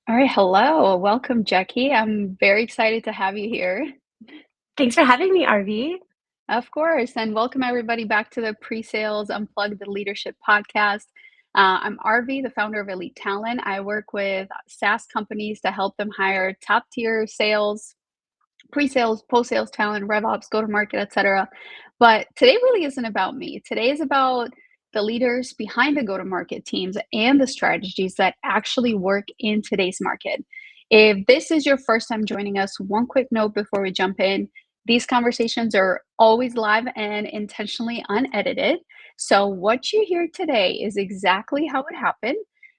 All right, hello. Welcome, Jacki. I'm very excited to have you here. Thanks for having me, RV. Of course, and welcome everybody back to the Pre-Sales Unplugged, the Leadership Podcast. I'm RV, the founder of Elite Talent. I work with SaaS companies to help them hire top-tier sales, pre-sales, post-sales talent, RevOps, go-to-market, etc. But today really isn't about me. Today is about the leaders behind the go-to-market teams and the strategies that actually work in today's market. If this is your first time joining us, one quick note before we jump in. These conversations are always live and intentionally unedited. So what you hear today is exactly how it happened.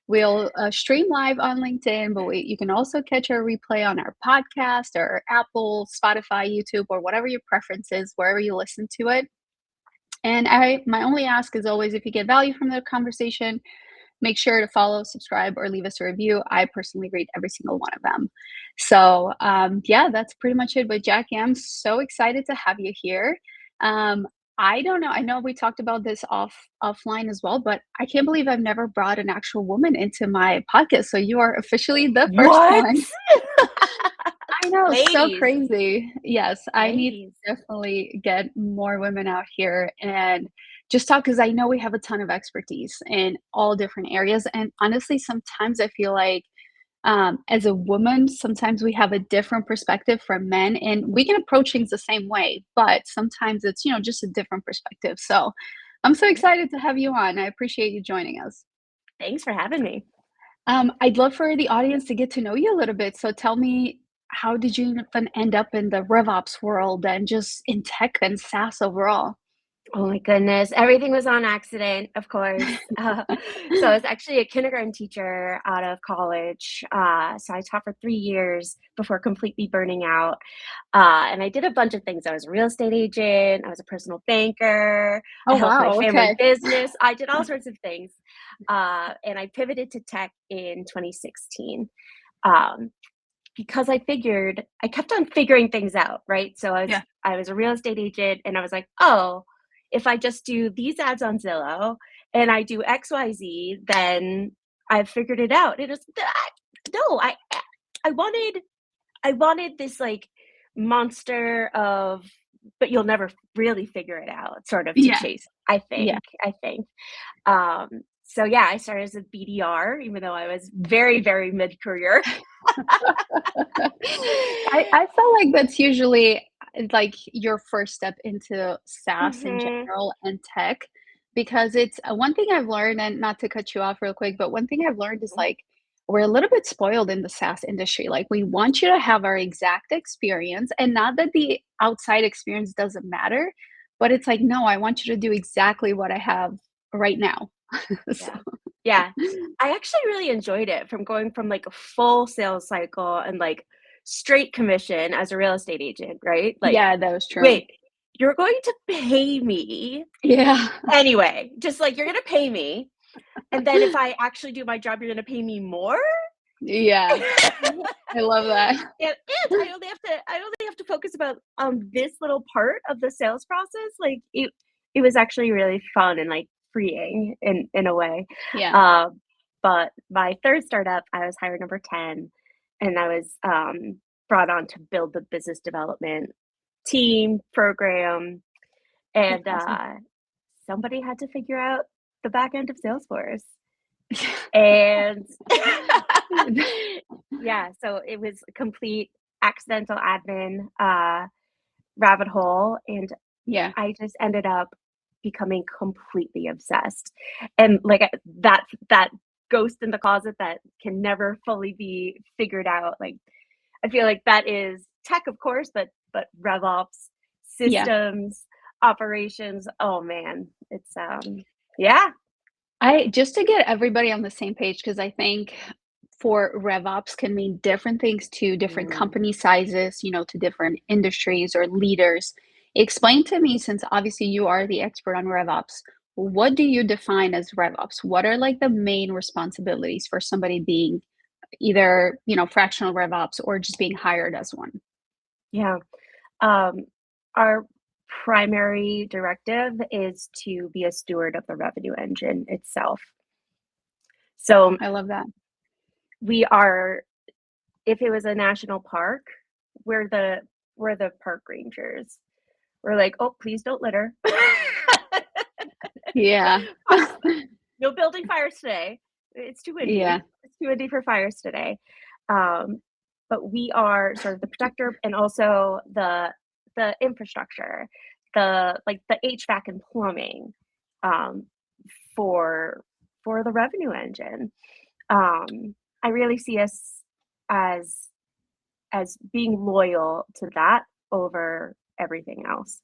We'll stream live on LinkedIn, but you can also catch our replay on our podcast or Apple, Spotify, YouTube, or whatever your preference is, wherever you listen to it. And my only ask is always if you get value from the conversation, make sure to follow, subscribe, or leave us a review. I personally read every single one of them. So, yeah, that's pretty much it. But Jacki, I'm so excited to have you here. Um, I don't know. I know we talked about this offline as well, but I can't believe I've never brought an actual woman into my podcast. So you are officially the first What? one. I know, so Ladies, crazy. Yes, I need ladies. to definitely get more women out here and just talk because I know we have a ton of expertise in all different areas. And honestly, sometimes I feel like as a woman, sometimes we have a different perspective from men, and we can approach things the same way, but sometimes it's, just a different perspective. So I'm so excited to have you on. I appreciate you joining us. Thanks for having me. I'd love for the audience to get to know you a little bit. So tell me, how did you even end up in the RevOps world and just in tech and SaaS overall? Oh my goodness. Everything was on accident, of course. So I was actually a kindergarten teacher out of college. So I taught for 3 years before completely burning out. And I did a bunch of things. I was a real estate agent. I was a personal banker. I Oh, helped my wow. family Okay. business. I did all sorts of things. And I pivoted to tech in 2016. Um, because I figured I kept on figuring things out, right? So Yeah. I was a real estate agent and I was like, "Oh, if I just do these ads on Zillow and I do XYZ, then I've figured it out." It is that no, I wanted this like monster of but you'll never really figure it out sort of to Yeah. chase, I Yeah. think. I think. Um so yeah, I started as a BDR, even though I was very, very mid-career. I felt like that's usually like your first step into SaaS in Mhm. general and tech because it's one thing I've learned, and not to cut you off real quick, but one thing I've learned is like we're a little bit spoiled in the SaaS industry. Like we want you to have our exact experience, and not that the outside experience doesn't matter, but it's like, no, I want you to do exactly what I have right now. So, Yeah. Yeah. I actually really enjoyed it from going from, like, a full sales cycle and, like, straight commission as a real estate agent, right? Like, yeah, that was true. "Wait, you're going to pay me Yeah. anyway, just, like, you're gonna pay me, and then if I actually do my job, you're gonna pay me more?" Yeah. I love that. And I only have to focus about on this little part of the sales process. Like it was actually really fun and like freeing in a way. Yeah. Um, but my third startup, I was hired number 10 and I was brought on to build the business development team program That's and awesome. somebody had to figure out the back end of Salesforce. And yeah, so it was a complete accidental admin rabbit hole, and Yeah. I just ended up becoming completely obsessed. And like that ghost in the closet that can never fully be figured out. Like I feel like that is tech, of course, but RevOps, Yeah. systems, operations. Oh man, it's yeah. I just to get everybody on the same page, because I think for RevOps can mean different things to different Mm, company sizes, to different industries or leaders. Explain to me, since obviously you are the expert on RevOps, what do you define as RevOps? What are like the main responsibilities for somebody being either, fractional RevOps or just being hired as one? yeah. Um, our primary directive is to be a steward of the revenue engine itself. So I love that. we are if it was a national park, we're the park rangers. We're like, oh, please don't litter. Yeah. No building fires today. It's too windy. Yeah. It's too windy for fires today. But we are sort of the protector, and also the infrastructure, the HVAC and plumbing, for the revenue engine. I really see us as being loyal to that over everything else.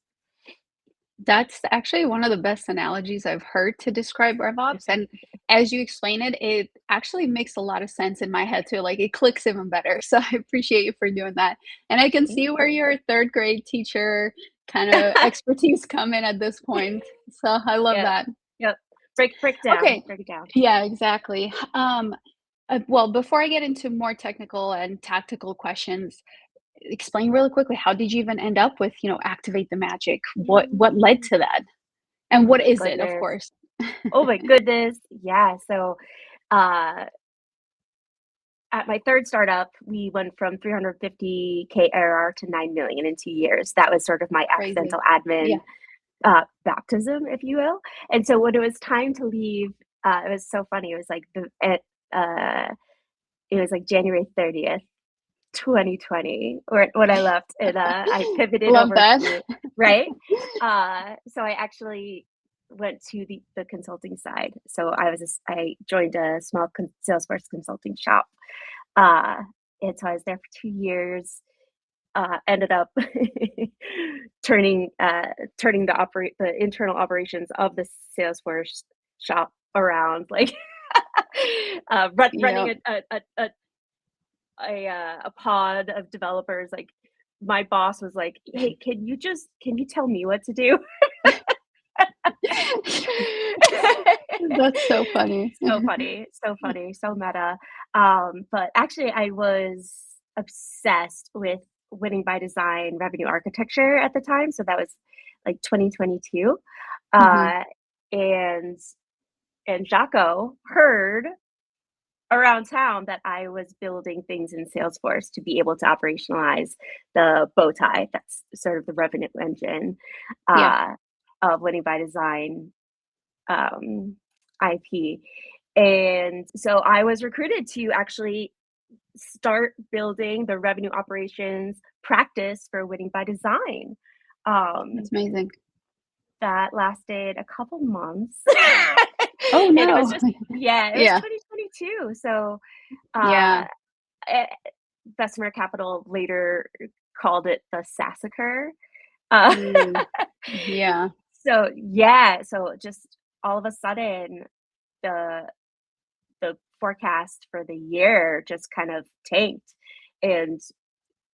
That's actually one of the best analogies I've heard to describe RevOps, and as you explain it, it actually makes a lot of sense in my head too, like, it clicks even better, so I appreciate you for doing that, and I can see where your 3rd grade teacher kinda expertise come in at this point, so I love Yep. that. Yep. Break it down. Okay. Break it down. Yeah, exactly. Well, before I get into more technical and tactical questions, explain really quickly, how did you even end up with, activate the magic? What led Mm. to that? And Oh what my is it, of goodness. course? Oh my goodness. Yeah. So, uh, at my 3rd startup, we went from 350K ARR to 9 million in 2 years. That was sort of my Crazy. accidental admin Yeah. baptism, if you will. And so when it was time to leave, it was so funny. It was like it was like January 30th, 2020, or when I left, and I pivoted Love over that. to right. So I actually went to the consulting side. So I joined a small Salesforce consulting shop, uh, and so I was there for 2 years. Ended up turning the internal operations of the Salesforce shop around, like Yep. running a pod of developers. Like, my boss was like, "Hey, can you tell me what to do?" That's so funny. So funny, so funny, so meta. But actually, I was obsessed with winning by design revenue architecture at the time. So that was like 2022. Mhm. Uh, and Jocko heard around town that I was building things in Salesforce to be able to operationalize the bow tie. That's sort of the revenue engine, Yeah. uh, of winning by design, IP. And so I was recruited to actually start building the revenue operations practice for winning by design. Um, That's amazing. that lasted a couple months. Oh, And it was no. just, yeah, it was Yeah. 2022. So, Yeah. uh, eh, Bessemer Capital later called it the Sassacre. Uh, Mm. Yeah. so yeah, so just all of a sudden, the forecast for the year just kind of tanked, and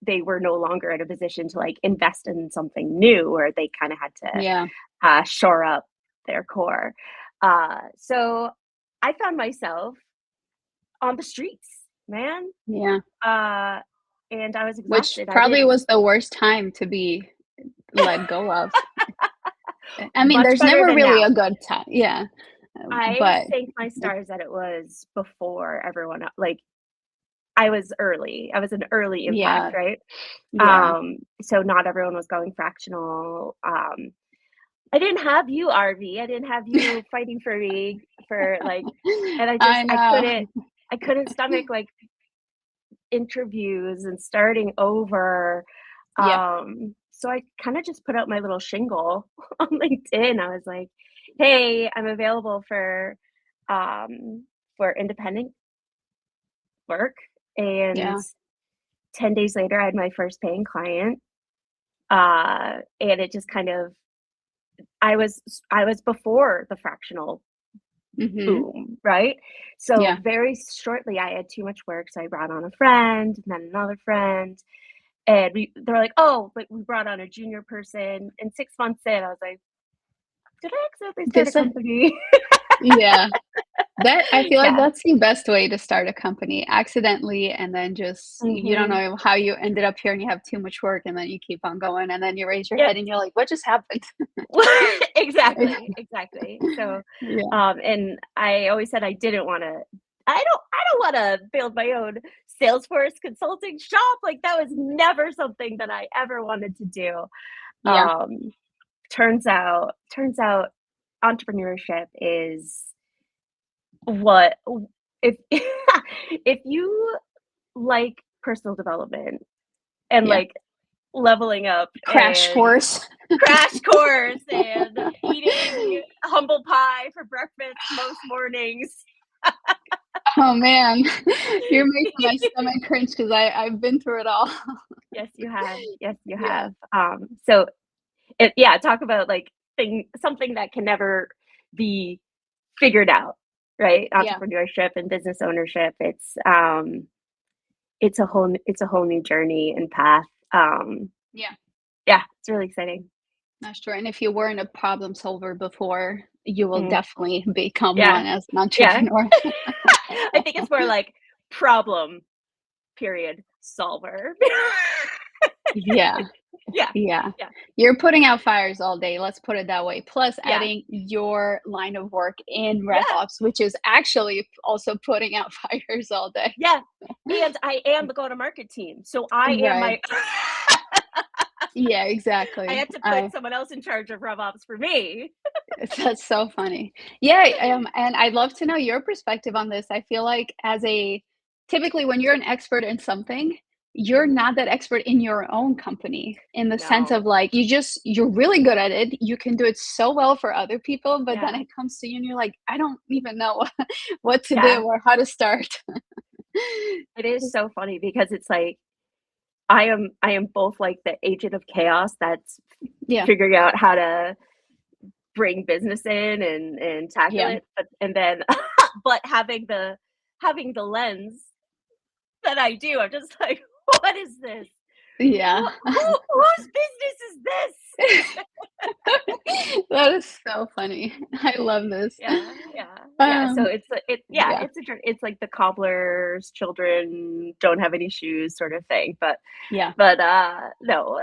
they were no longer in a position to like invest in something new, or they kind of had to Yeah. shore up their core. So I found myself on the streets, man. Yeah. Uh, and I was Which exhausted. I probably didn't was the worst time to be let go of. I mean, much there's better never than really a now. good time. Yeah. I But thank my stars that it was before everyone like I was early. I was an early impact, yeah. right? Yeah. So not everyone was going fractional. I didn't have you, RV. I didn't have you fighting for me for like, and I know. I couldn't stomach like interviews and starting over. Yep. So I kind of just put out my little shingle on LinkedIn. I was like, "Hey, I'm available for independent work." And Yeah. 10 days later, I had my first paying client. And it just kind of I was before the fractional Mhm. boom, right? So Yeah. very shortly, I had too much work, so I brought on a friend and then another friend, and they're like, "Oh, but we brought on a junior person." And 6 months in, I was like, "Did I accidentally start a This company?" yeah. That I feel like Yeah. that's the best way to start a company, accidentally, and then just you don't Mhm. know how you ended up here and you have too much work and then you keep on going and then you raise your Yep. head and you're like, "What just happened?" Exactly, exactly. So, Yeah. and I always said I didn't wanna I don't want to build my own Salesforce consulting shop. Like that was never something that I ever wanted to do. Yeah. Turns out entrepreneurship is what if if you like personal development and Yeah. like leveling up Crash and course. crash course and eating humble pie for breakfast most mornings. Oh man, you're making my stomach cringe because I've been through it all. Yes, you have. Yes, you Yeah. have. So yeah, talk about like something that can never be figured out, right? Yeah. Entrepreneurship and business ownership. It's a whole new journey and path. Yeah. Yeah, it's really exciting. That's true. And if you weren't a problem solver before, you will Mhm. definitely become Yeah, one as an yeah. entrepreneur. I think it's more like problem period solver. Yeah. Yeah, Yeah. yeah, You're putting out fires all day, let's put it that way. Plus yeah, adding your line of work in yeah, RevOps, which is actually also putting out fires all day. yeah. And I am the go-to-market team, so I am Right. my Yeah, I exactly. had to put someone else in charge of RevOps for me. That's so funny. Yeah, and I'd love to know your perspective on this. I feel like typically when you're an expert in something, you're Mhm. not that expert in your own company in the sense of No. like you're really good at it. You can do it so well for other people, but then Yeah, it comes to you and you're like, I don't even know what to yeah. do or how to start. It is so funny because it's like I am both like the agent of chaos that's Yeah, figuring out how to bring business in and tackle yeah, it, but and then but having the lens that I do, I'm just like, "What is this? yeah. Whose business is this?" That is so funny. I love this. Yeah, yeah, yeah, so Um, yeah, yeah, it's like the cobbler's children don't have any shoes sort of thing, yeah. no,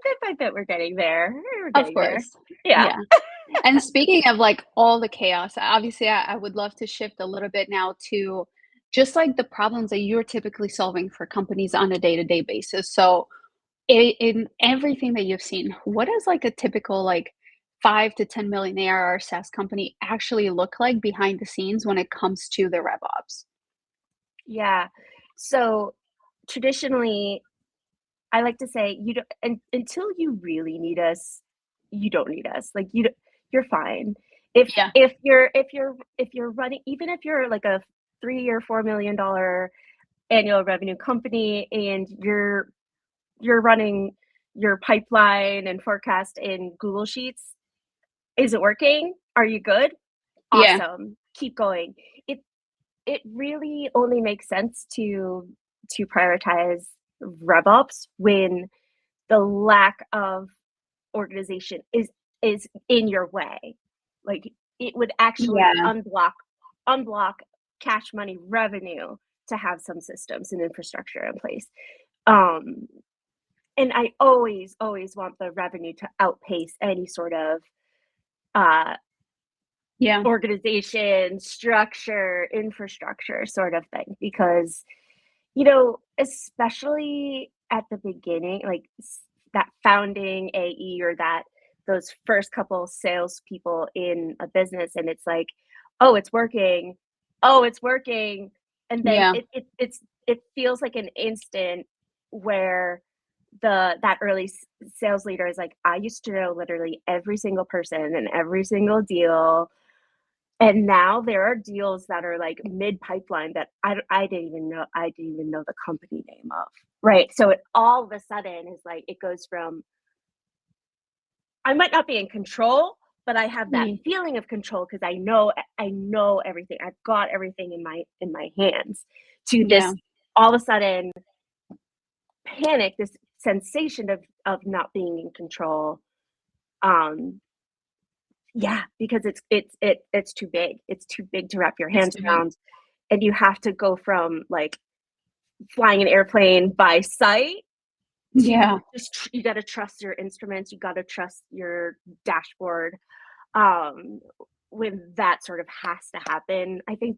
bit by bit we're getting there, we're Of getting there. course. Yeah. Yeah. And speaking of, like, all the chaos, obviously, I would love to shift a little bit now to just, like, the problems that you're typically solving for companies on a day-to-day basis. So, in everything that you've seen, what does, like, a typical, like, 5 to 10 million ARR SaaS company actually look like behind the scenes when it comes to the RevOps? Yeah. So, traditionally, I like to say you don't until you really need us, you don't need us. Like, you're fine. Yeah. If you're running even if you're like a 3 or $4 million annual revenue company and you're running your pipeline and forecast in Google Sheets, is it working? Are you good? Yeah. Awesome. Keep going. It it really only makes sense to prioritize RevOps when the lack of organization is in your way. Like it would actually Yeah. unblock cash money revenue to have some systems and infrastructure in place. Um, and I always want the revenue to outpace any sort of uh, Yeah. organization, structure, infrastructure sort of thing because especially at the beginning, like that founding AE or those first couple salespeople in a business, and it's like, oh, it's working, oh, it's working, and then Yeah. it feels like an instant where that early sales leader is like, I used to know literally every single person and every single deal, and now there are deals that are like mid pipeline that I didn't even know the company name of. Right. So it all of a sudden is like it goes from I might not be in control, but I have that Mm. feeling of control because I know everything. I've got everything in my hands to Yeah. this all of a sudden panic, this sensation of not being in control. Um yeah, because it's too big. It's too big to wrap your It's hands too big. around. And you have to go from like flying an airplane by sight to Yeah. just you got to trust your instruments, you got to trust your dashboard. Um when that sort of has to happen, I think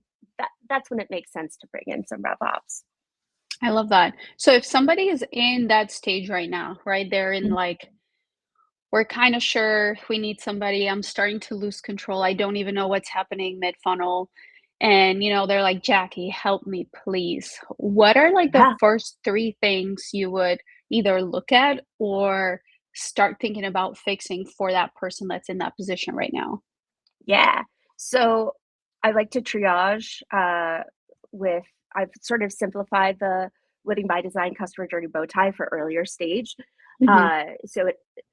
that's when it makes sense to bring in some RevOps. I love that. So if somebody is in that stage right now, right? They're in Mm. like, we're kind of sure we need somebody. I'm starting to lose control. I don't even know what's happening mid funnel. And, they're like, Jackie, help me, please. What are like the Yeah, first three things you would either look at or start thinking about fixing for that person that's in that position right now? yeah. So I like to triage with, I've sort of simplified the living by design customer journey bow tie for earlier stage. Hmm. So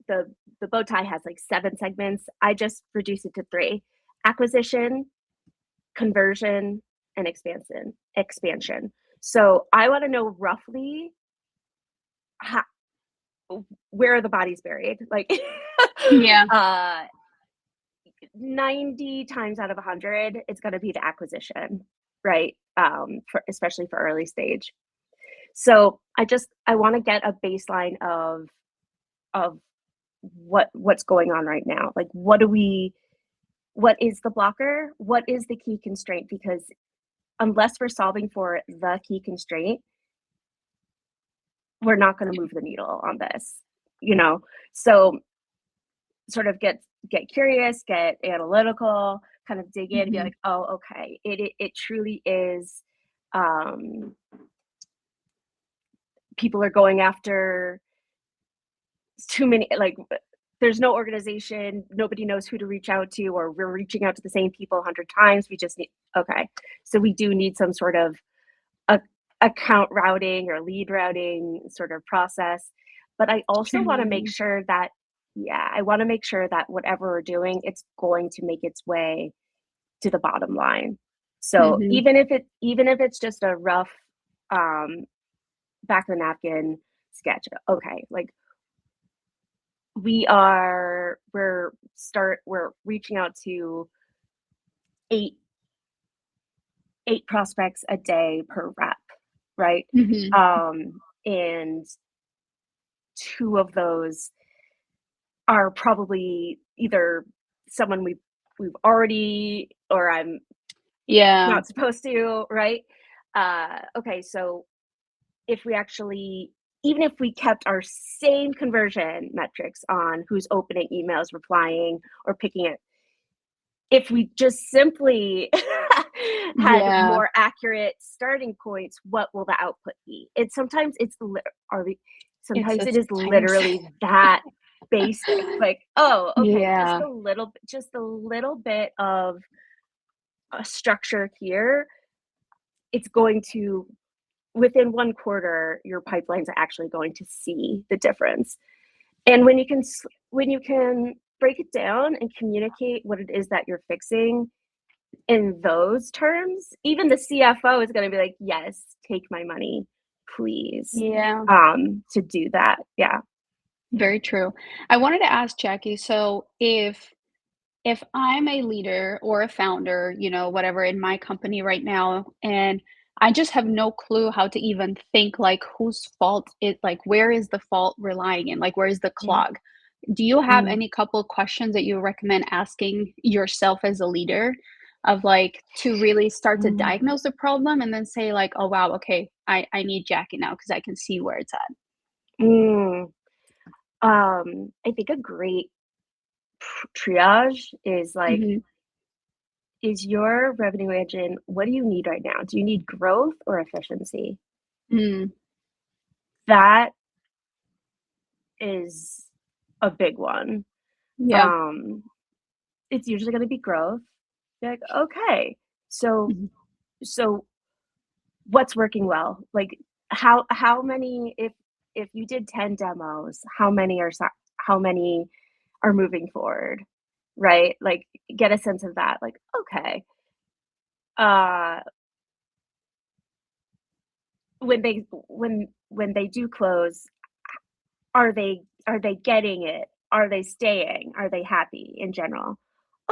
the bow tie has like 7 segments. I just reduce it to 3: acquisition, conversion, and expansion. So I want to know roughly how, where are the bodies buried? Like Yeah. uh 90 times out of 100, it's going to be the acquisition, right? Especially for early stage. So I want to get a baseline of what's going on right now. Like, what is the blocker? What is the key constraint? Because unless we're solving for the key constraint, we're not going to move the needle on this, you know? So sort of get curious, get analytical, kind of dig in and be Hmm. like, oh, okay, it truly is. Um, People are going after too many, like, there's no organization, nobody knows who to reach out to, or we're reaching out to the same people 100 times. We just need, okay, so we do need some sort of a, account routing or lead routing sort of process. But I also want to make Streamlining. sure that, yeah, I want to make sure that whatever we're doing, it's going to make its way to the bottom line. So Hmm. even if it's just a rough um, back of the napkin sketch, okay, like we're reaching out to eight eight prospects a day per rep, right? Hmm. And 2 of those are probably either someone we've already, or I'm Yeah. not supposed to, right? Okay, so if we actually, even if we kept our same conversion metrics on who's opening emails, replying, or picking it, if we just simply had Yeah. more accurate starting points, what will the output be? It's Sometimes it just is tiny. literally that basic. Like, oh, okay, Yeah. just a little bit of a structure here. It's going to, within 1 quarter, your pipelines are actually going to see the difference. And when you can break it down and communicate what it is that you're fixing in those terms, even the CFO is going to be like, yes, take my money, please, Yeah. to do that. Yeah. Very true. I wanted to ask Jackie, so if I'm a leader or a founder, whatever in my company right now, and I just have no clue how to even think like whose fault it like where is the fault relying in? Like where is the Mm, clog? Do you have mm, any couple questions that you recommend asking yourself as a leader of like to really start to mm, diagnose the problem and then say like, oh wow, okay, I need Jackie now because I can see where it's at. mm. I think a great triage is like, Hmm. is your revenue engine, what do you need right now? Do you need growth or efficiency? Mm, That is a big one. yeah. Um, it's usually going to be growth. You're like, okay, so Mhm. so what's working well? Like, how many, if you did 10 demos, how many are moving forward, right? Like, get a sense of that. Like, okay, uh, when they do close, are they getting it? Are they staying? Are they happy in general?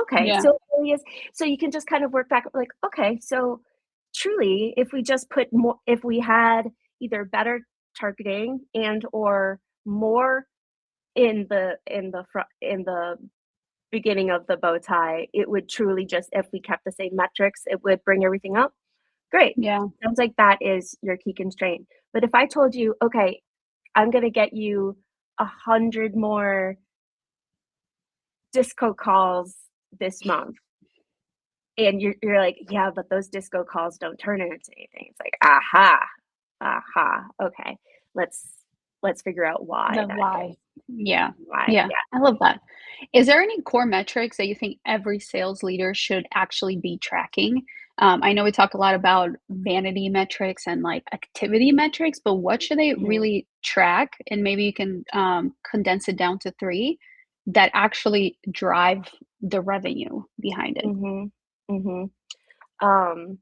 Okay, Yeah. so it really is, so you can just kind of work back, like, okay, so truly, if we had either better targeting and or more in the front, in the beginning of the bow tie, it would truly just, if we kept the same metrics, it would bring everything up. Great. Yeah. Sounds like that is your key constraint. But if I told you, okay, I'm going to get you 100 more disco calls this month. And you're like, yeah, but those disco calls don't turn into anything. It's like, aha, okay. Let's figure out why The that why. is. Yeah. Why, Yeah. yeah. I love that. Is there any core metrics that you think every sales leader should actually be tracking? I know we talk a lot about vanity metrics and like activity metrics, but what should they Mhm, really track? And maybe you can condense it down to three that actually drive the revenue behind it. mhm, mhm. Um,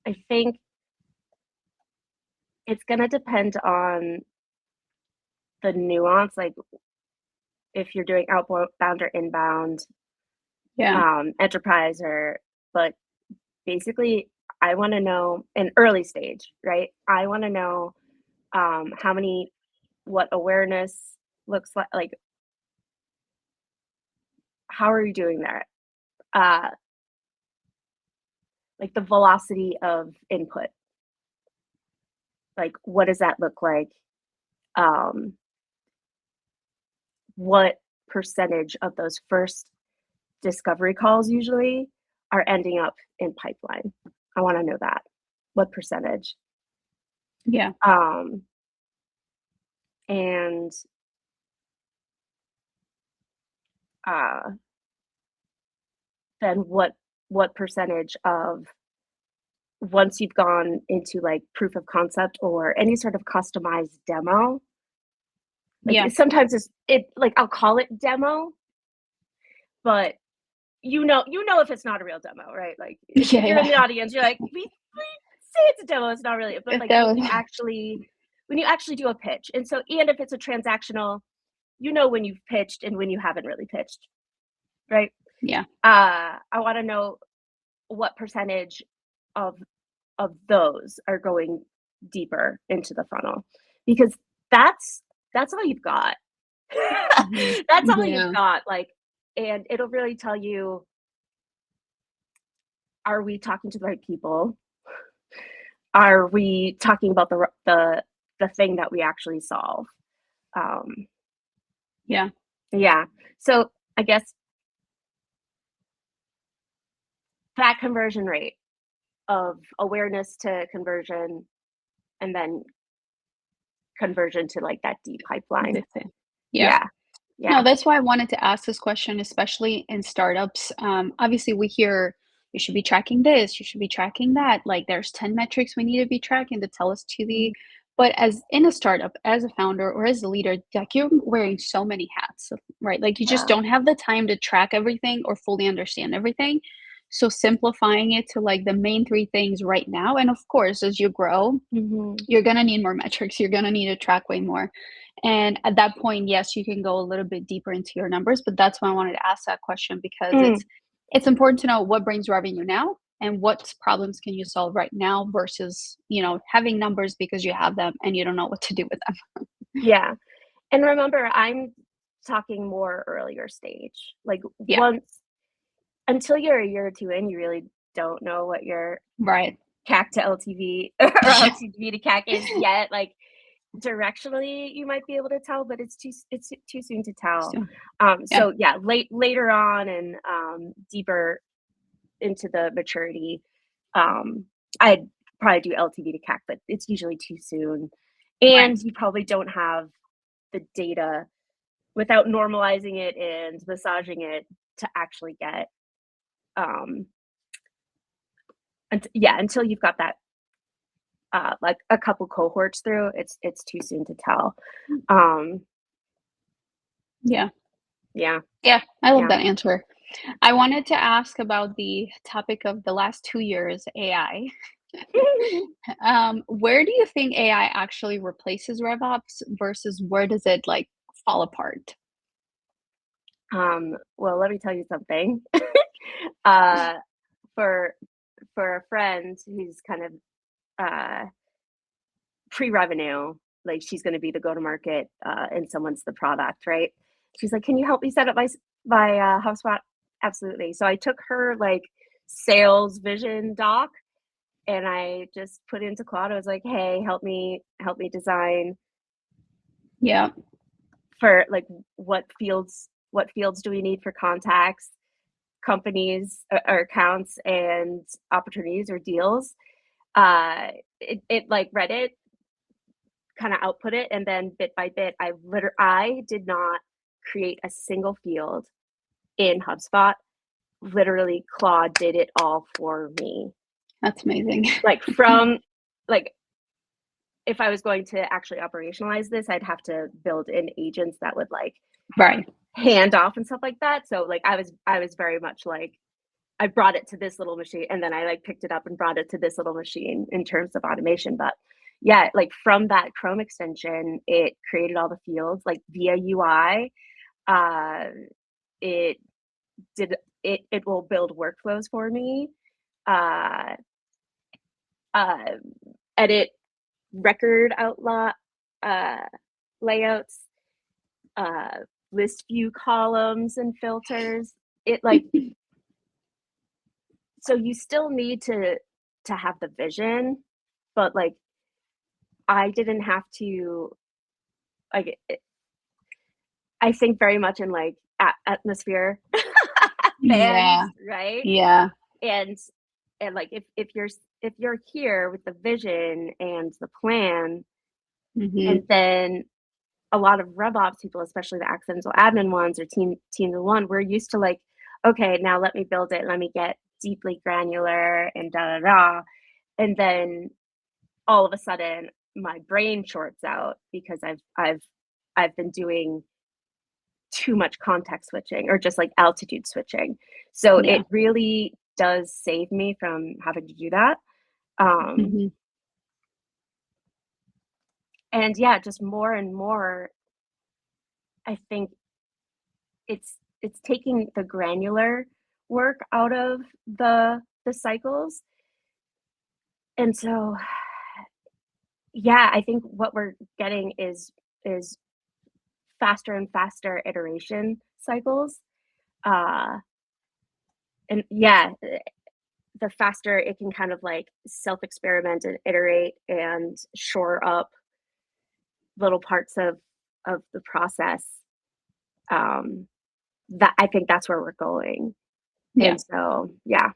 I think it's gonna depend on the nuance, like if you're doing outbound or inbound, Yeah. enterprise, but basically, I wanna know an early stage, right? I wanna know, how many what awareness looks like, how are you doing that? Uh, like the velocity of input, like, what does that look like? Um, what percentage of those first discovery calls usually are ending up in pipeline? I wanna know that. What percentage? Yeah. Um, and, uh, then what percentage of once you've gone into, like, proof of concept or any sort of customized demo, like, Yeah. sometimes like, I'll call it demo, but you know if it's not a real demo, right? Like, if Yeah. you're in the Yeah. audience, you're like, "We say it's a demo, it's not really," but, If like, that when was, you actually do a pitch, and if it's a transactional, you know when you've pitched and when you haven't really pitched, right? yeah. I wanna know what percentage of those are going deeper into the funnel, because that's that's all you've got. Mhm. That's all you've Yeah. got, like, and it'll really tell you, are we talking to the right people? Are we talking about the thing that we actually solve? Um, Yeah. yeah. So I guess that conversion rate of awareness to conversion, and then conversion to like that deep pipeline. The thing. Yeah. Yeah. No, Yeah. that's why I wanted to ask this question, especially in startups. Obviously, we hear you should be tracking this, you should be tracking that. Like, there's 10 metrics we need to be tracking to tell us to Mhm. the. But as in a startup, as a founder or as a leader, like you're wearing so many hats, right? Like, you just Yeah. don't have the time to track everything or fully understand everything. So, simplifying it to like the main three things right now. And of course, as you grow, Mhm. you're gonna need more metrics, you're gonna need to track way more. And at that point, yes, you can go a little bit deeper into your numbers, but that's why I wanted to ask that question because Mm. it's important to know what brings revenue now and what problems can you solve right now versus, having numbers because you have them and you don't know what to do with them. Yeah. And remember, I'm talking more earlier stage. Like, Yeah, once until you're a year or two in, you really don't know what your right. CAC to LTV or Yeah. LTV to CAC is yet. Like, directionally, you might be able to tell, but it's too soon to tell. So, yeah, So yeah, later on and deeper into the maturity, um, I'd probably do LTV to CAC, but it's usually too soon, right. and you probably don't have the data without normalizing it and massaging it to actually get um yeah, until you've got that like a couple cohorts through, it's too soon to tell. Um Yeah. yeah, Yeah, I love yeah. that answer. I wanted to ask about the topic of the last 2 years, AI. Where do you think AI actually replaces RevOps versus where does it like fall apart? Well, let me tell you something. uh for a friend who's kind of uh pre-revenue, like she's going to be the go-to-market and someone's the product, right? She's like, can you help me set up my HubSpot? Absolutely. So I took her like sales vision doc and I just put it into Claude. I was like, hey, help me design Yeah. for like what fields do we need for contacts, companies or accounts and opportunities or deals. It like read it, kind of output it, and then bit by bit, I did not create a single field in HubSpot. Literally, Claude did it all for me. That's amazing. Like from like, if I was going to actually operationalize this, I'd have to build in agents that would like Right. hand off and stuff like that. So like I was very much like, I brought it to this little machine and then I like picked it up and brought it to this little machine in terms of automation. But yeah, like from that Chrome extension, it created all the fields like via UI. It did it will build workflows for me, uh, edit record outline layouts, list view columns and filters. It like so you still need to have the vision, but like I didn't have to like I think very much in like atmosphere Yeah. fans, right? Yeah. And like if you're here with the vision and the plan, and then a lot of RevOps people, especially the accidental admin ones or team of one, we're used to like, okay, now let me build it, let me get deeply granular and da da da, and then all of a sudden my brain shorts out because I've been doing too much context switching or just like altitude switching. So Yeah. it really does save me from having to do that. And yeah, just more and more, I think it's taking the granular work out of the cycles. And so yeah, I think what we're getting is faster and faster iteration cycles. And yeah, the faster it can kind of like self-experiment and iterate and shore up little parts of the process. That I think that's where we're going. Yeah. And so, yeah.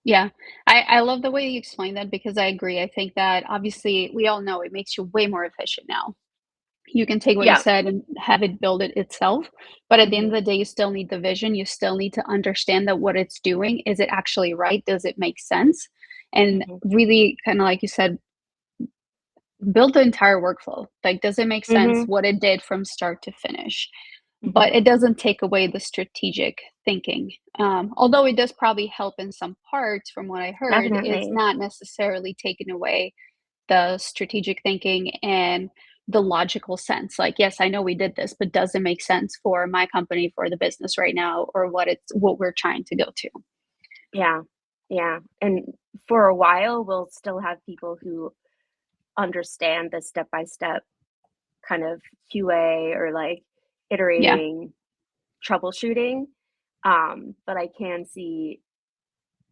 Yeah. I love the way you explain that because I agree. I think that obviously we all know it makes you way more efficient now. You can take what you Yeah. said and have it build it itself, but at the end of Mhm. the day, you still need the vision. You still need to understand that what it's doing, is it actually right? Does it make sense? And Mhm. really, kind of like you said, build the entire workflow. Like, does it make sense Mhm. what it did from start to finish? Mhm. But it doesn't take away the strategic thinking. Although it does probably help in some parts, from what I heard, it's Definitely. not necessarily taken away the strategic thinking and the logical sense. Like, yes, I know we did this, but does it make sense for my company, for the business right now, or what we're trying to go to? Yeah. Yeah. And for a while, we'll still have people who understand the step-by-step kind of QA or like Yeah, iterating troubleshooting. But I can see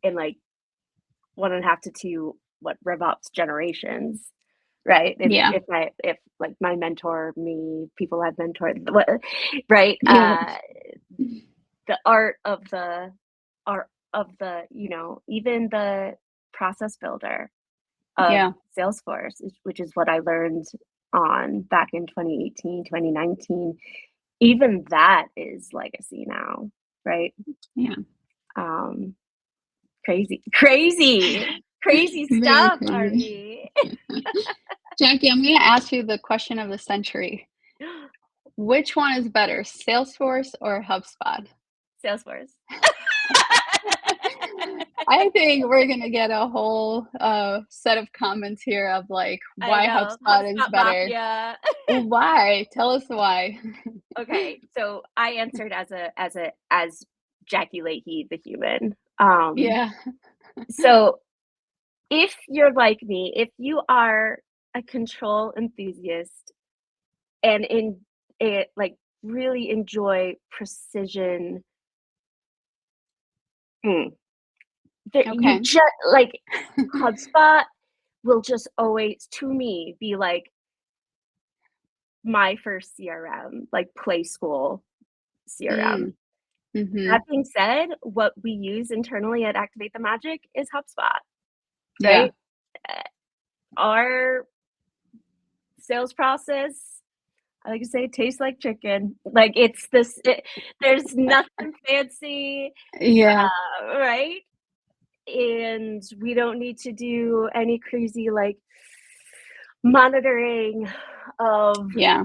in like 1.5 to 2 what RevOps generations, right? yeah, If like my mentor, me, people I've mentored, what, right? yeah, The art of the, even the process builder of yeah, Salesforce, which is what I learned on back in 2018, 2019. Even that is legacy now, right? yeah. Um, crazy Very stuff, crazy. RV. Jackie, I'm going to ask you the question of the century. Which one is better, Salesforce or HubSpot? Salesforce. I think we're gonna get a whole set of comments here of like I why know, HubSpot is HubSpot better. mafia. Why? Tell us why. Okay, so I answered as Jacki Leahy, the human. Yeah. So if you're like me, if you are a control enthusiast and in it like really enjoy precision. You Okay. just like HubSpot will just always, to me, be like my first CRM, like play school CRM. Mm. Mm-hmm. That being said, what we use internally at Activate the Magic is HubSpot, Yeah. right? Our sales process, I like to say, tastes like chicken. Like it's this, there's nothing fancy, Yeah. right? And we don't need to do any crazy like monitoring of Yeah.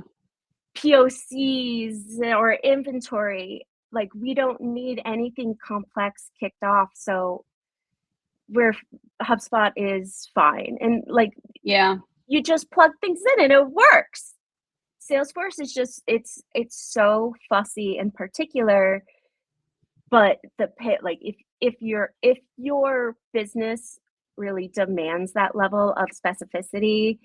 POCs or inventory. Like we don't need anything complex kicked off. So where HubSpot is fine. And like Yeah. you just plug things in and it works. Salesforce is just it's so fussy and particular, but the pit like if your business really demands that level of specificity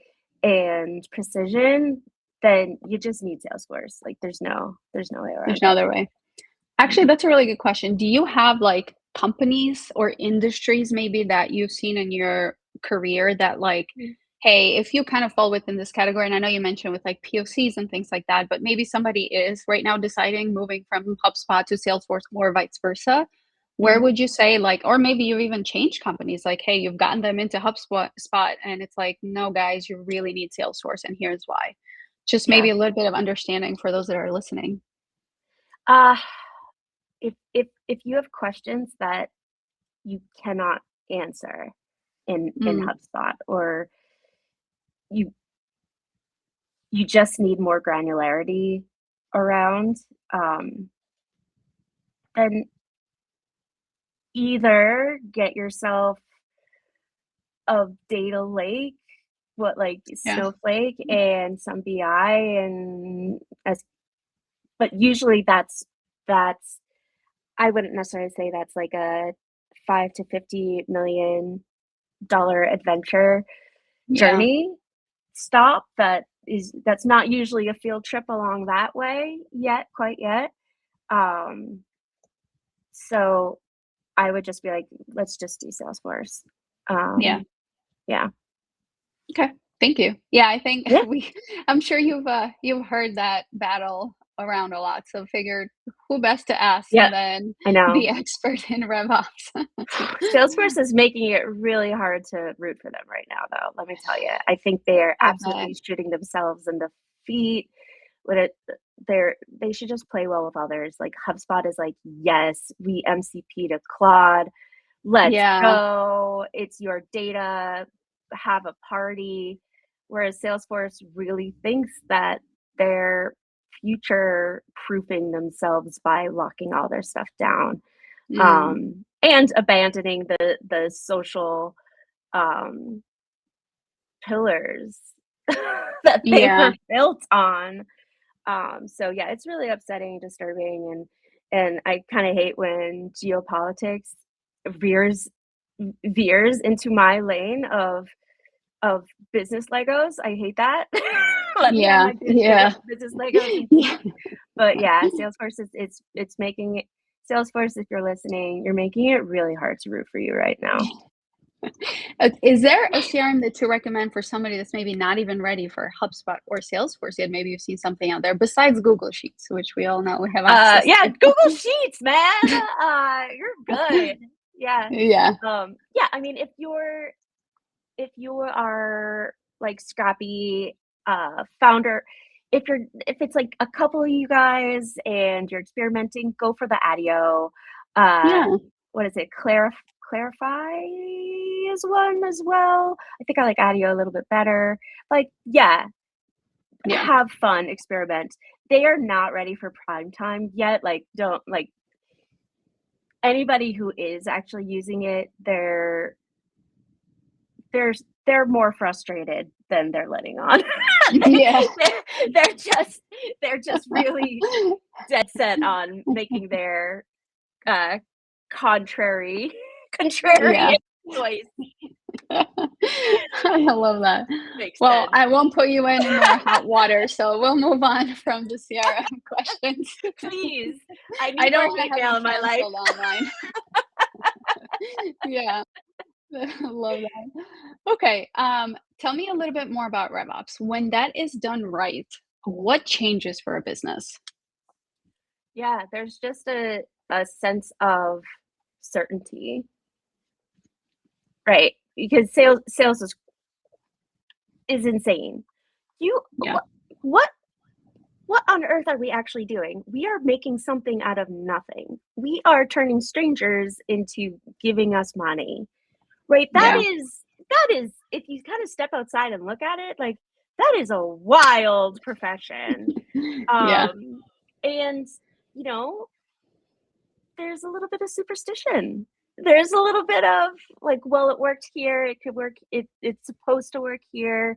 and precision, then you just need Salesforce. Like there's no way around There's no it. other way. Actually, that's a really good question. Do you have like companies or industries maybe that you've seen in your career that like, Mm. hey, if you kind of fall within this category, and I know you mentioned with like POCs and things like that, but maybe somebody is right now deciding moving from HubSpot to Salesforce or vice versa. Where Mhm. would you say like, or maybe you've even changed companies like, hey, you've gotten them into HubSpot spot, and it's like, no, guys, you really need Salesforce, and here's why. Just Yeah. maybe a little bit of understanding for those that are listening. Uh if you have questions that you cannot answer in Mm, HubSpot, or you you just need more granularity around, then either get yourself a data lake, what like yeah. Snowflake and some BI, and as but usually that's I wouldn't necessarily say that's like a 5 to 50 million dollar adventure Yeah. journey stop. That's not usually a field trip along that way yet, quite yet. Um, so I would just be like, let's just do Salesforce. Yeah. Yeah. Okay. Thank you. Yeah, I think Yeah. I'm sure you've heard that battle around a lot. So figured who best to ask Yeah. and then I know. the expert in RevOps. Salesforce is making it really hard to root for them right now, though. Let me tell you, I think they are I bet. absolutely shooting themselves in the feet. With it, they should just play well with others. Like HubSpot is like, yes, we MCP to Claude. Let's Yeah. go. It's your data. Have a party. Whereas Salesforce really thinks that they're future proofing themselves by locking all their stuff down, Mm, and abandoning the social pillars that they yeah. were built on. So yeah, it's really upsetting, disturbing, and I kind of hate when geopolitics veers veers into my lane of business Legos. I hate that. Let me have Yeah. my Yeah. business Legos in Yeah. peace. But yeah, Salesforce is it's making it Salesforce, if you're listening, you're making it really hard to root for you right now. Is there a CRM that you recommend for somebody that's maybe not even ready for HubSpot or Salesforce yet? Maybe you've seen something out there besides Google Sheets, which we all know we have access Yeah, to. Google Sheets, man. You're good. Yeah. Yeah. Yeah, I mean, if you are like scrappy founder, if it's like a couple of you guys and you're experimenting, go for the ADIO. Uh, Yeah. what is it? Clarify is one as well. I think I like ADIO a little bit better. Like, yeah, Yeah. have fun, experiment. They are not ready for prime time yet. Like, don't like anybody who is actually using it, they're more frustrated than they're letting on. Yeah. They're they're just really dead set on making their uh contrary Yeah. contrarian choice. I love that. Makes Well, sense. I won't put you in more hot water, so we'll move on from the CRM questions. Please, I I need more don't want to hate have mail you in my life. canceled online. Yeah, I love that. Okay, tell me a little bit more about RevOps. When that is done right, what changes for a business? Yeah, there's just a sense of certainty, right? Because sales is insane. You Yeah, what what on earth are we actually doing? We are making something out of nothing. We are turning strangers into giving us money. Right? yeah, That is if you kind of step outside and look at it, like that is a wild profession. yeah, And you know, there's a little bit of superstition. There's a little bit of like, well, it worked here, it could work, it's supposed to work here.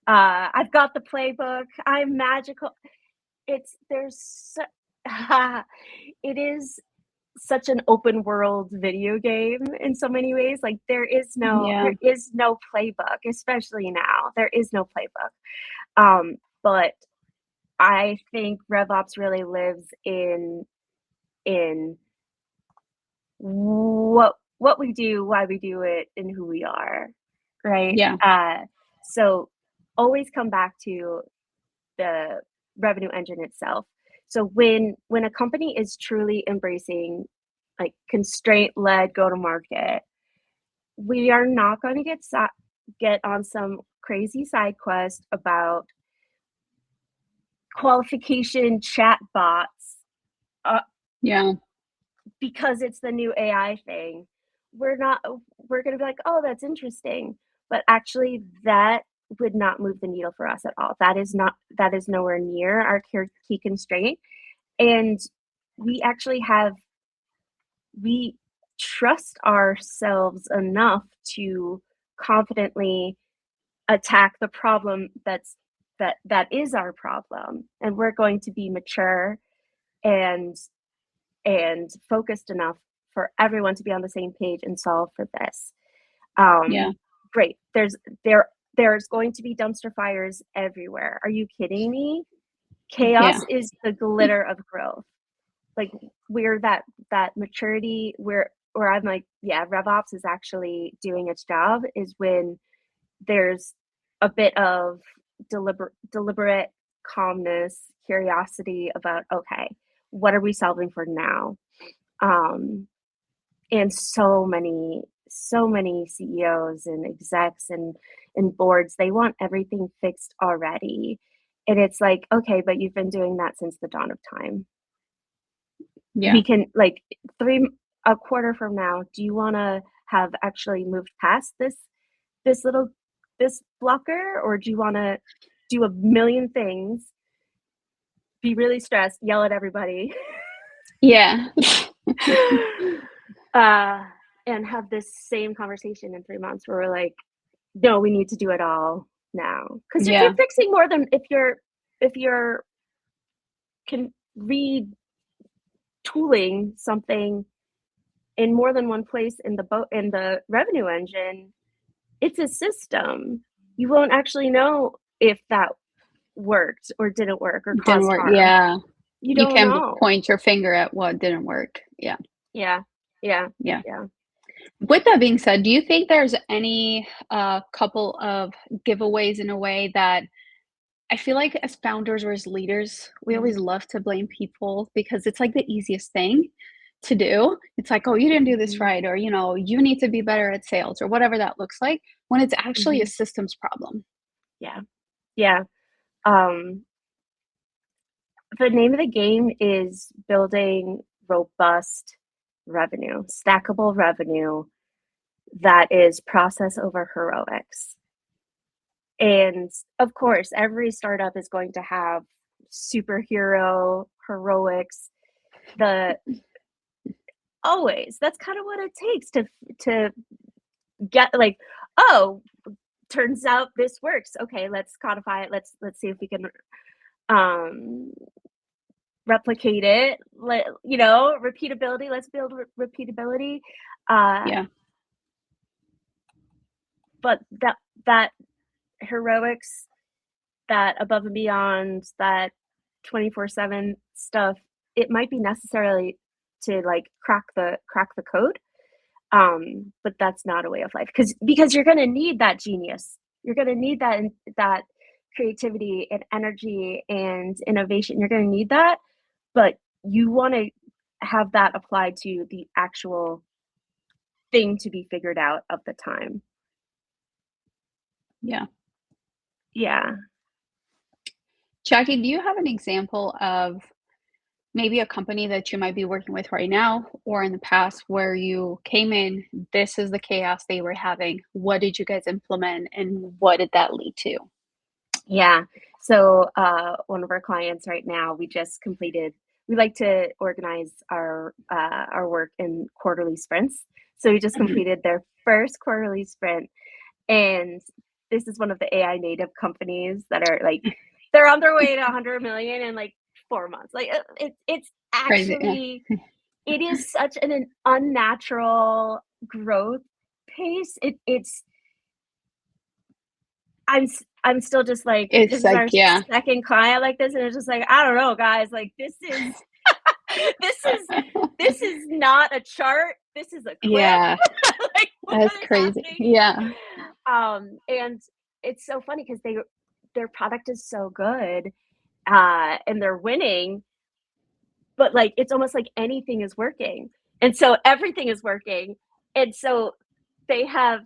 I've got the playbook, I'm magical. It's there's so, it is such an open world video game in so many ways. Like yeah, there is no playbook, especially now. There is no playbook. But I think RevOps really lives in what we do, why we do it, and who we are, right? yeah, So always come back to the revenue engine itself. So when a company is truly embracing like constraint led go to market, we are not going to get on some crazy side quest about qualification chat bots uh, yeah, because it's the new AI thing. We're not we're going to be like, "Oh, that's interesting." But actually that would not move the needle for us at all. That is nowhere near our key constraint. And we actually have we trust ourselves enough to confidently attack the problem that is our problem, and we're going to be mature and focused enough for everyone to be on the same page and solve for this. yeah, Great. There's going to be dumpster fires everywhere. Are you kidding me? Chaos yeah, is the glitter of growth. Like we're that maturity where I'm like, yeah, RevOps is actually doing its job is when there's a bit of deliberate calmness, curiosity about, okay, what are we solving for now? Um, and so many CEOs and execs and boards, they want everything fixed already. And it's like, okay, but you've been doing that since the dawn of time. yeah. We can like a quarter from now, do you want to have actually moved past this little this blocker, or do you want to do a million things, be really stressed, yell at everybody, Yeah. uh, and have this same conversation in 3 months where we're like, no, we need to do it all now. Because if you're Yeah. fixing more than if you're can read tooling something in more than one place in the revenue engine, it's a system. You won't actually know if that worked or didn't work or Didn't caused work. harm. Yeah. You You don't can know. point your finger at what didn't work. Yeah. Yeah. Yeah. Yeah. Yeah. With that being said, do you think there's any couple of giveaways in a way that I feel like as founders or as leaders, we Mhm. always love to blame people because it's like the easiest thing to do. It's like, oh, you didn't do this Mhm. right, or you need to be better at sales, or whatever that looks like, when it's actually a Mhm. systems problem. Yeah. Yeah. Um, the name of the game is building robust revenue, stackable revenue that is process over heroics. And of course, every startup is going to have superhero heroics. The always that's kind of what it takes to get like, oh, turns out this works. Okay, let's codify it. Let's see if we can um replicate it. Repeatability. Let's build repeatability. Uh Yeah. but that heroics, that above and beyond, that 24/7 stuff, it might be necessarily to like crack the code. But that's not a way of life, because you're going to need that genius. You're going to need that creativity and energy and innovation. You're going to need that, but you want to have that applied to the actual thing to be figured out of the time. Yeah. Yeah. Jacki, do you have an example of maybe a company that you might be working with right now or in the past where you came in, this is the chaos they were having. What did you guys implement and what did that lead to? Yeah. So one of our clients right now, we like to organize our work in quarterly sprints. So we just completed their first quarterly sprint. And this is one of the AI native companies that are like, they're on their way to 100 million in like 4 months. Like it's actually, Yeah. it is such an unnatural growth pace. I'm still just like, It's this is like, our yeah. second client like this, and it's just like, I don't know, guys. Like this is this is not a chart. This is a cliff. Yeah, Like what that's is crazy. happening? Yeah. And it's so funny because their product is so good, and they're winning, but like it's almost like anything is working, and so everything is working, and so they have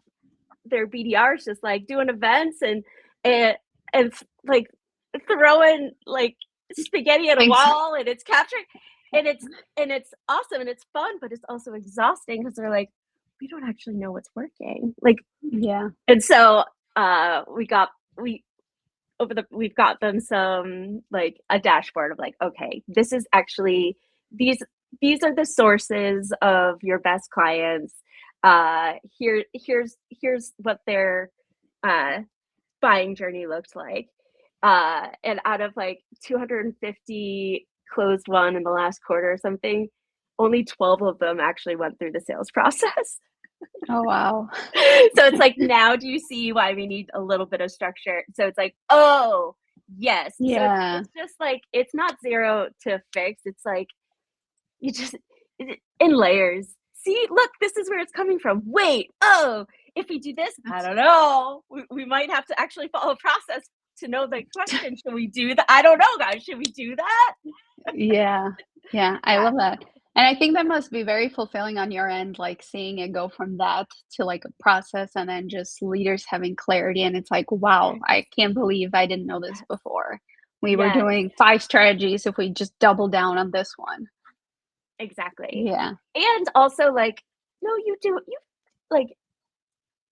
their BDRs just like doing events and and like throwing like spaghetti at a wall, and it's capturing, and it's awesome and it's fun, but it's also exhausting because they're like, we don't actually know what's working. Like, Yeah. and so we've got them some like a dashboard of like, okay, this is actually these are the sources of your best clients. Here's what their buying journey looked like. And out of like 250 closed won in the last quarter or something, only 12 of them actually went through the sales process. Oh, wow. So it's like, now do you see why we need a little bit of structure? So it's like, oh, yes. So Yeah. it's just like, it's not zero to fix. It's like, you just, in layers. See, look, this is where it's coming from. Wait, oh, if we do this, I don't know. We might have to actually follow a process to know the question. Should we do that? I don't know, guys. Should we do that? Yeah. Yeah. I Yeah. love that. And I think that must be very fulfilling on your end, like seeing it go from that to like a process and then just leaders having clarity. And it's like, wow, I can't believe I didn't know this before. We were Yes, doing 5 strategies if we just double down on this one. exactly. Yeah. And also, like, no, you like,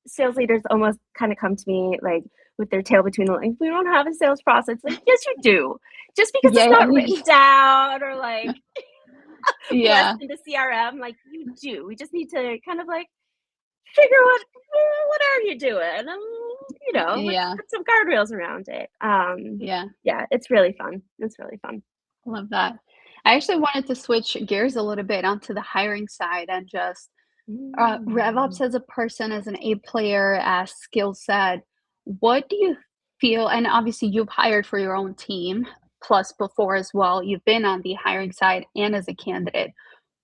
sales leaders almost kind of come to me like with their tail between the legs. We don't have a sales process. Like, yes, you do. Just because it's Yeah. not written down or like blessed Yeah. into CRM, like you do. We just need to kind of like figure what are you doing? Let's Yeah. put some guardrails around it. Yeah. Yeah, it's really fun. It's really fun. Love that. I actually wanted to switch gears a little bit onto the hiring side and just RevOps Mm. as a person, as an A player, as skill set. What do you feel? And obviously, you've hired for your own team, plus before as well. You've been on the hiring side and as a candidate.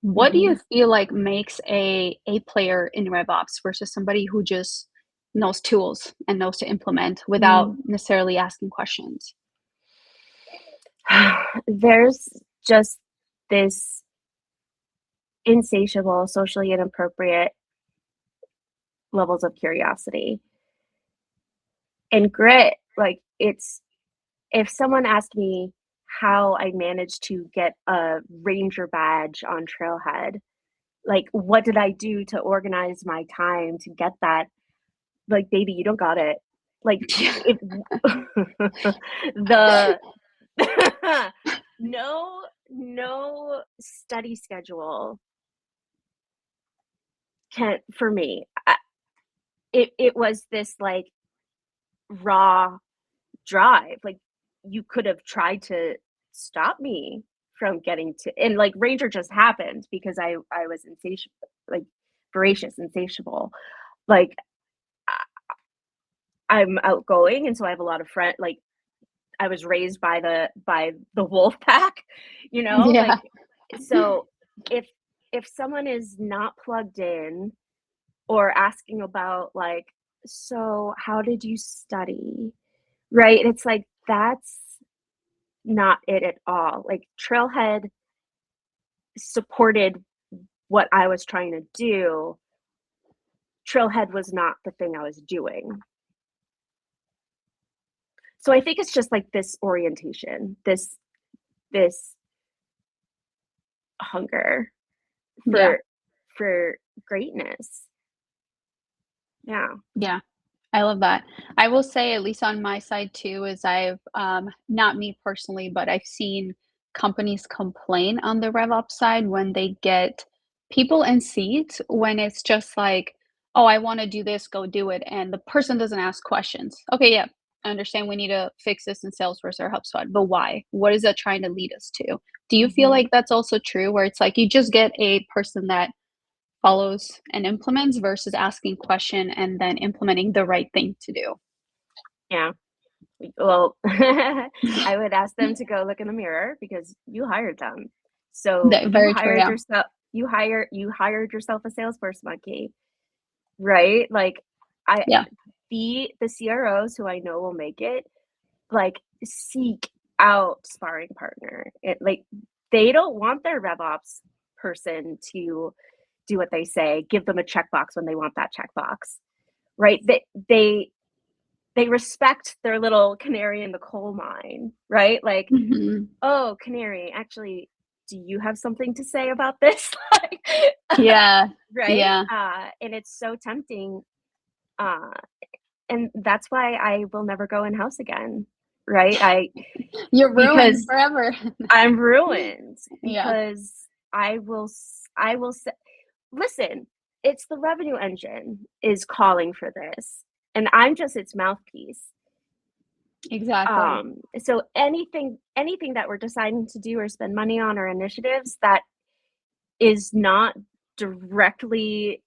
What do you Mhm. feel like makes a player in RevOps versus somebody who just knows tools and knows to implement without Mm. necessarily asking questions? There's just this insatiable, socially inappropriate levels of curiosity and grit. Like, it's, if someone asked me how I managed to get a ranger badge on Trailhead, like what did I do to organize my time to get that? Like, baby, you don't got it. Like, if the no study schedule can, for me, it was this like raw drive. Like, you could have tried to stop me from getting to, and like Ranger just happened because I was insatiable, like voracious, insatiable. Like, I'm outgoing, and so I have a lot of friends. Like, I was raised by the wolf pack, Yeah. like, so if someone is not plugged in or asking about, like, so how did you study, right? It's like, that's not it at all. Like, Trailhead supported what I was trying to do. Trailhead was not the thing I was doing. So I think it's just like this orientation, this hunger Yeah. for greatness. Yeah. Yeah. I love that. I will say, at least on my side too, is I've not me personally, but I've seen companies complain on the RevOps side when they get people in seats when it's just like, oh, I want to do this, go do it. And the person doesn't ask questions. Okay, yeah, I understand we need to fix this in Salesforce or HubSpot, but why? What is that trying to lead us to? Do you feel Mhm. like that's also true where it's like you just get a person that follows and implements versus asking question and then implementing the right thing to do? Yeah. Well, I would ask them to go look in the mirror because you hired them. So That very true, yeah. you hired yourself a Salesforce monkey, right? Like, I Yeah, the CROs who I know will make it, like, seek out sparring partner. Like, they don't want their RevOps person to do what they say, give them a checkbox when they want that checkbox, right? They respect their little canary in the coal mine, right? Like, mhm. oh, canary, actually, do you have something to say about this? Like, Yeah, right? yeah. And it's so tempting. Uh, and that's why I will never go in house again, right? You're ruined Because forever. I'm ruined, Yeah, because I will say, listen, it's the revenue engine is calling for this, and I'm just its mouthpiece. exactly. So anything that we're deciding to do or spend money on, or initiatives that is not directly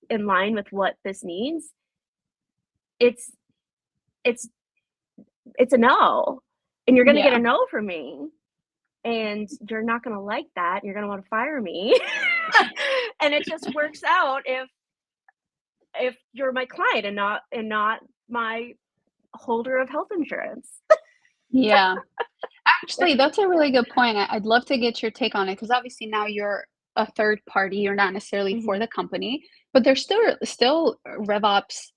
in line with what this needs, it's it's it's a no. And you're gonna get Yeah, a no from me. And you're not gonna like that. You're gonna want to fire me. And it just works out if you're my client and not my holder of health insurance. yeah. Actually, that's a really good point. I'd love to get your take on it because obviously now you're a third party. You're not necessarily for Mhm, the company, but there's still RevOps,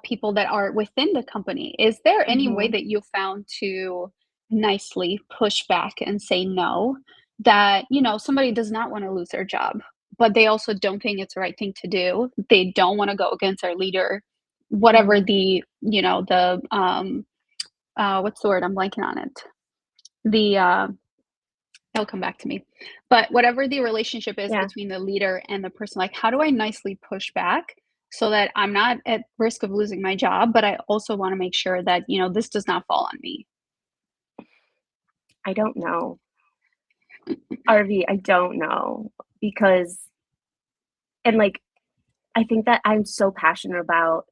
people that are within the company. Is there any way mhm. that you found to nicely push back and say no? That somebody does not want to lose their job, but they also don't think it's the right thing to do. They don't want to go against their leader, whatever Mhm. the what's the word? I'm blanking on it. The it'll come back to me. But whatever the relationship is Yeah, between the leader and the person, like how do I nicely push back so that I'm not at risk of losing my job, but I also want to make sure that, this does not fall on me. I don't know. RV, I don't know, because, and, like, I think that I'm so passionate about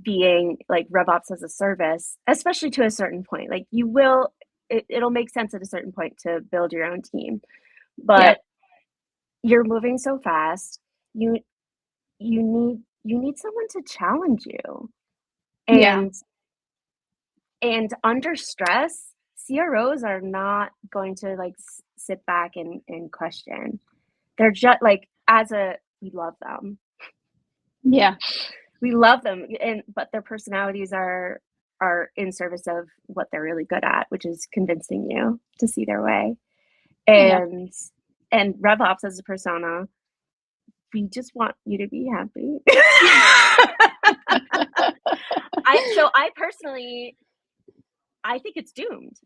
being, like, RevOps as a service, especially to a certain point. Like, it'll make sense at a certain point to build your own team, Yeah. but you're moving so fast. You you need someone to challenge you, Yeah. and under stress, CROs are not going to, like, sit back and question. They're just like, we love them. Yeah. We love them, but their personalities are in service of what they're really good at, which is convincing you to see their way. Yeah. And RevOps as a persona, we just want you to be happy. I personally, I think it's doomed.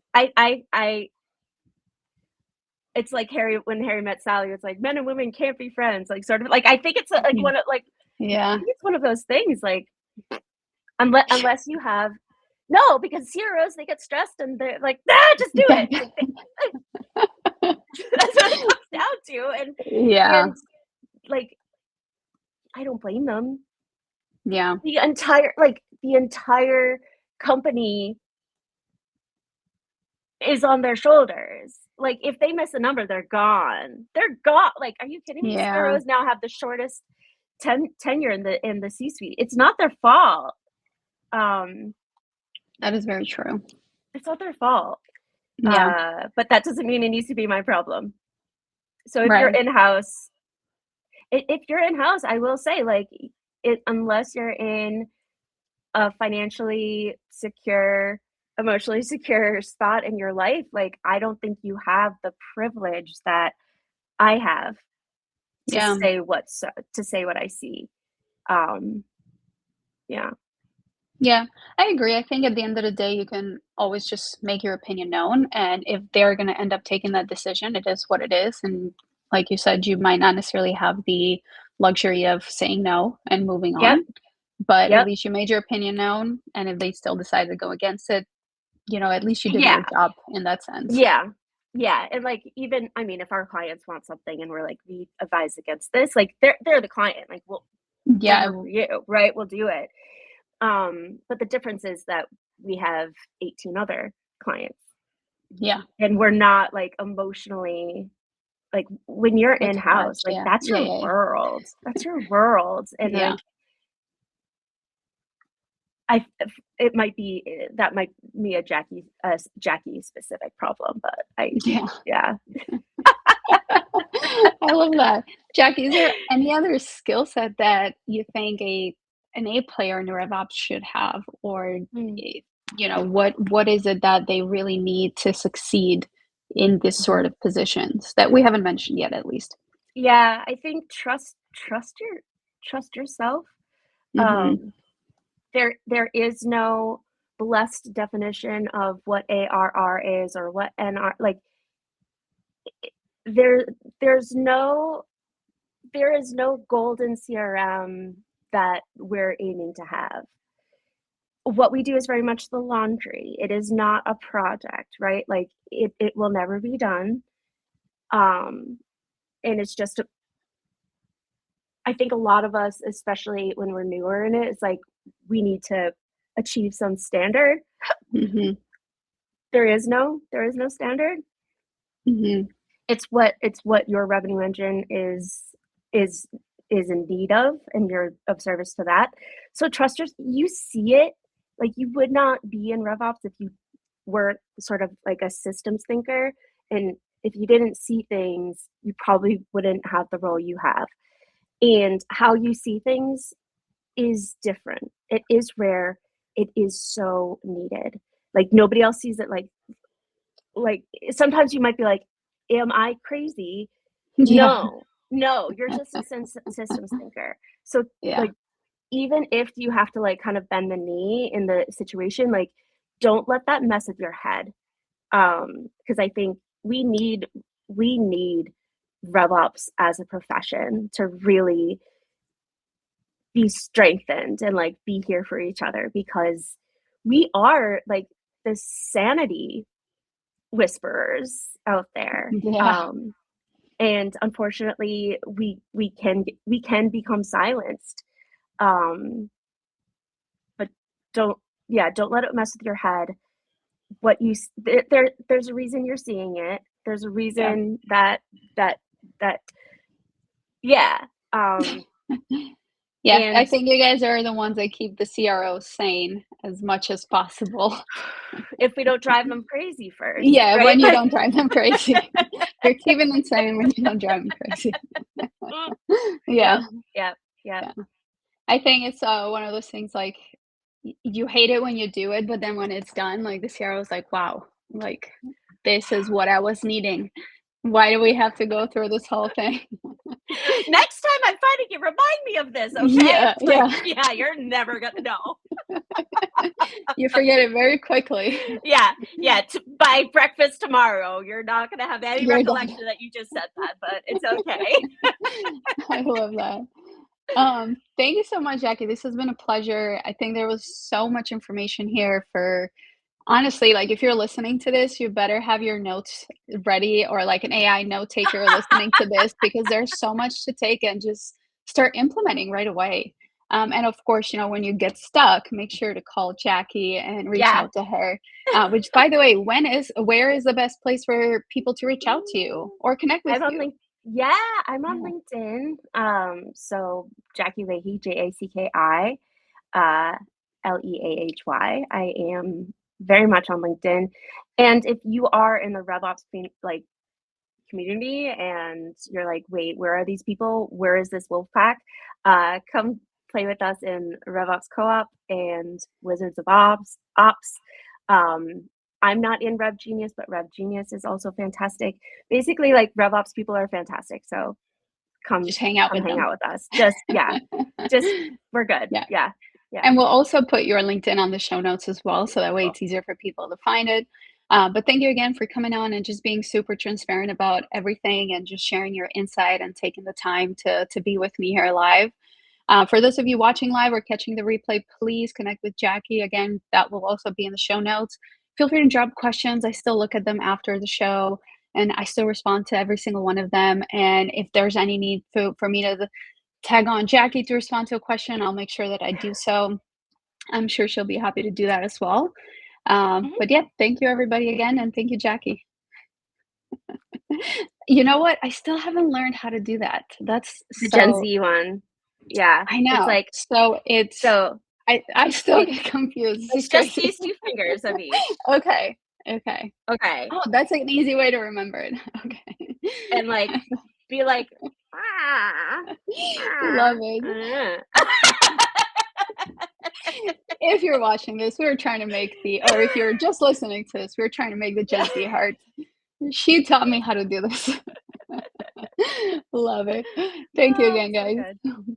It's like when Harry met Sally. It's like men and women can't be friends. Like, sort of like, I think it's like Yeah. one of like I Yeah. think it's one of those things. Like, unless you have, no, because heroes, they get stressed and they're like, nah, just do it. Like, that's what it comes down to. Yeah. And like, I don't blame them. Yeah. The entire company is on their shoulders. Like, if they miss a number, they're gone. They're gone. Like, are you kidding me? Yeah. CROs now have the shortest tenure in the C-suite. It's not their fault. Um, That is very true. it's not their fault. Yeah. But that doesn't mean it needs to be my problem. So if you're Right. in-house, if you're in-house, I will say, like, unless you're in a financially secure, emotionally secure spot in your life, like, I don't think you have the privilege that I have to Yeah. say what I see. Um, yeah. Yeah, I agree. I think at the end of the day, you can always just make your opinion known. And if they're going to end up taking that decision, it is what it is. And like you said, you might not necessarily have the luxury of saying no and moving Yep, on, but at yep. least you made your opinion known. And if they still decide to go against it, at least you did Yeah, your job in that sense. yeah, yeah, and, like, even I mean, if our clients want something and we're like, "We advise against this," like, they're the client, like, we're Yeah, here for you, right? We'll do it. But the difference is that we have 18 other clients, yeah, and we're not, like, emotionally like, when you're in-house, attached. like, Yeah, that's yeah, your yeah, world. That's your world, and, yeah, like, I f it might be, that might be a Jackie specific problem, but yeah. yeah. I love that. Jackie, is there any other skill set that you think an A player in the RevOps should have? Or, Mm, what is it that they really need to succeed in this mhm. sort of positions that we haven't mentioned yet, at least? Yeah, I think trust yourself. Mhm. Um, there is no blessed definition of what ARR is or what NR like, there there's no there is no golden CRM that we're aiming to have. What we do is very much the laundry. It is not a project, right? Like, it will never be done. Um, and it's just I think a lot of us, especially when we're newer in it, it's like we need to achieve some standard. Mhm. There is no standard. Mhm. It's what your revenue engine is is in need of, and you're of service to that. So trusters, you see it. Like, you would not be in RevOps if you were sort of like a systems thinker, and if you didn't see things, you probably wouldn't have the role you have. And how you see things is different. It is rare. It is so needed. Like, nobody else sees it sometimes you might be like, "Am I crazy?" Yeah. No. No, you're just a systems thinker. So, Yeah. like, even if you have to, like, kind of bend the knee in the situation, like, don't let that mess with your head. Because I think we need RevOps as a profession to really be strengthened and, like, be here for each other, because we are, like, the sanity whisperers out there. Yeah. And unfortunately, we can become silenced. Um, but don't yeah, don't let it mess with your head. What you s there's a reason you're seeing it. There's a Yeah. reason that that yeah, Yeah, I and think you guys are the ones that keep the CRO sane as much as possible. if we don't drive them crazy first, Yeah, right? when you Like don't drive them crazy. You're keeping them sane when you don't drive them crazy. Yep, Yeah, yep, yep. yeah. I think it's, one of those things, like, you hate it when you do it, but then when it's done, like, the CRO is like, "Wow, like, this is what I was needing. Why do we have to go through this whole thing?" Next time I'm fighting you, remind me of this, okay? Yeah, It's like, yeah. yeah, you're never gonna know. You forget it very quickly. Yeah, yeah, by breakfast tomorrow, you're not gonna have any You're done. recollection that you just said that, but it's okay. I love that. Thank you so much, Jackie. This has been a pleasure. I think there was so much information here for honestly, like, if you're listening to this, you better have your notes ready, or like an AI note taker listening to this, because there's so much to take and just start implementing right away. And of course, when you get stuck, make sure to call Jackie and reach Yeah. out to her. Which, by the way, where is the best place for people to reach out to you or connect with I'm on you? Link Yeah, I'm on Yeah. LinkedIn. So Jackie Leahy, Jacki, uh, Leahy. I am very much on LinkedIn. And if you are in the RevOps community and you're like, wait, where are these people? Where is this wolf pack? Come play with us in RevOps Co-op and Wizards of Ops. Um, I'm not in Rev Genius, but Rev Genius is also fantastic. Basically, like RevOps people are fantastic. So come Just hang out come with hang them. out with us. Just we're good. Yeah. Yeah. Yeah. And we'll also put your LinkedIn on the show notes as well, so that way it's easier for people to find it. But thank you again for coming on and just being super transparent about everything and just sharing your insight and taking the time to be with me here live. For those of you watching live or catching the replay, please connect with Jackie. Again, that will also be in the show notes. Feel free to drop questions. I still look at them after the show and I still respond to every single one of them. And if there's any need for me to tag on Jackie to respond to a question, I'll make sure that I do so. I'm sure she'll be happy to do that as well. Mhm. But yeah, thank you everybody again, and thank you, Jackie. You know what? I still haven't learned how to do that. That's The Gen so Z one. Yeah. I It's know. like So it's so I still it get confused. This it's is just crazy. these 2 fingers of each. Okay. Okay. Okay. Oh, that's like an easy way to remember it. Okay. And, like, be like, "Ah, ah, Love it. uh." If you're watching this, we were trying to make or if you're just listening to this, we were trying to make the Yeah. Gen Z heart. She taught me how to do this. Love it. Thank you Oh, again, so good. guys.